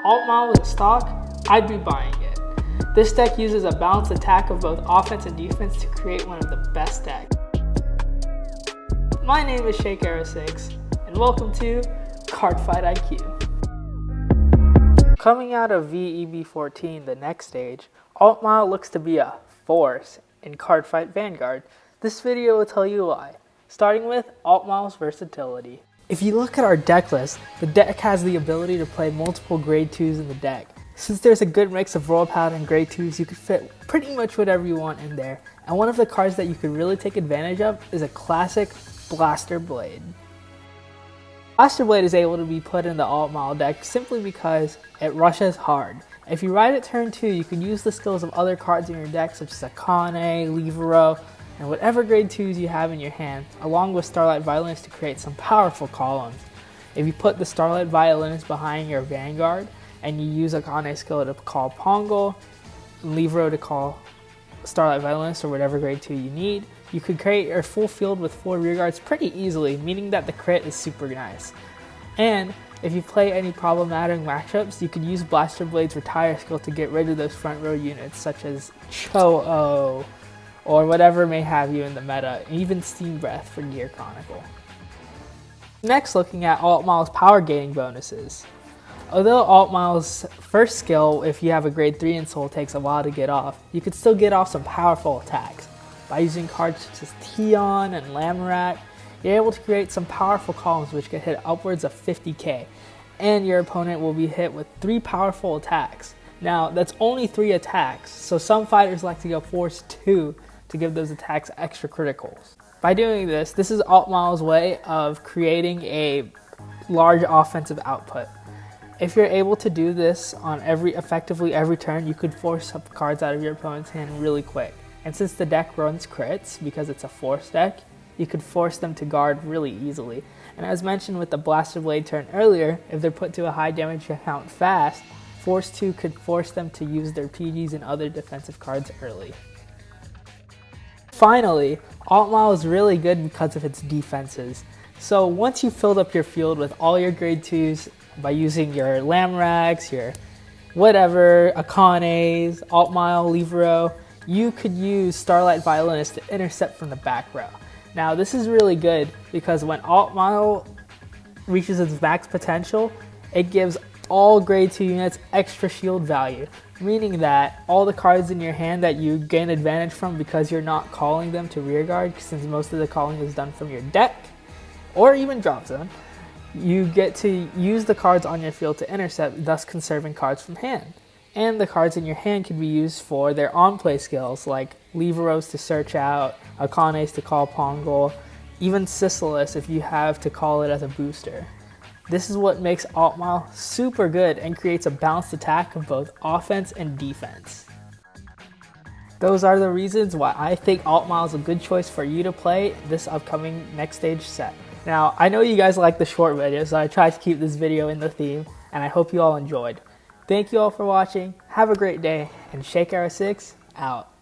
Altmile was in stock, I'd be buying it. This deck uses a balanced attack of both offense and defense to create one of the best decks. My name is ShakeEra6, and welcome to Cardfight IQ. Coming out of VEB14, the next stage, Altmile looks to be a force in Cardfight Vanguard. This video will tell you why, starting with Altmile's versatility. If you look at our deck list, the deck has the ability to play multiple grade 2s in the deck. Since there's a good mix of Royal Paladin and grade 2s, you could fit pretty much whatever you want in there. And one of the cards that you could really take advantage of is a classic Blaster Blade. Blaster Blade is able to be put in the Altmile deck simply because it rushes hard. If you ride it turn 2, you can use the skills of other cards in your deck such as Akane, Libero, and whatever grade 2s you have in your hand, along with Starlight Violinist to create some powerful columns. If you put the Starlight Violinist behind your Vanguard, and you use Akane's skill to call Pongo, Libero to call Starlight Violinist or whatever grade 2 you need, you could create your full field with 4 rearguards pretty easily, meaning that the crit is super nice. And if you play any problematic matchups, you could use Blaster Blade's Retire skill to get rid of those front row units such as Cho-Oh, or whatever may have you in the meta, even Steam Breath for Gear Chronicle. Next, looking at Altmile's power gaining bonuses. Although Altmile's first skill, if you have a grade 3 in Soul, takes a while to get off, you could still get off some powerful attacks. By using cards such as Tion and Lamorak, you're able to create some powerful columns which can hit upwards of 50k, and your opponent will be hit with 3 powerful attacks. Now, that's only 3 attacks, so some fighters like to go force 2 to give those attacks extra criticals. By doing this, this is Altmile's way of creating a large offensive output. If you're able to do this on effectively every turn, you could force up cards out of your opponent's hand really quick. And since the deck runs crits, because it's a force deck, you could force them to guard really easily. And as mentioned with the Blaster Blade turn earlier, if they're put to a high damage count fast, Force 2 could force them to use their PGs and other defensive cards early. Finally, Altmile is really good because of its defenses. So once you've filled up your field with all your grade 2s by using your Lamraks, your whatever, Akanes, Altmile, Libero, you could use Starlight Violinist to intercept from the back row. Now this is really good because when Altmile reaches its max potential, it gives all grade 2 units extra shield value, meaning that all the cards in your hand that you gain advantage from because you're not calling them to rearguard, since most of the calling is done from your deck or even drop zone, you get to use the cards on your field to intercept, thus conserving cards from hand. And the cards in your hand can be used for their on-play skills like Liberos to search out, Akanes to call Pongo, even Sisylis if you have to call it as a booster. This is what makes Altmile super good and creates a balanced attack of both offense and defense. Those are the reasons why I think Altmile is a good choice for you to play this upcoming next stage set. Now, I know you guys like the short videos, so I tried to keep this video in the theme, and I hope you all enjoyed. Thank you all for watching, have a great day, and ShakeEra6 out.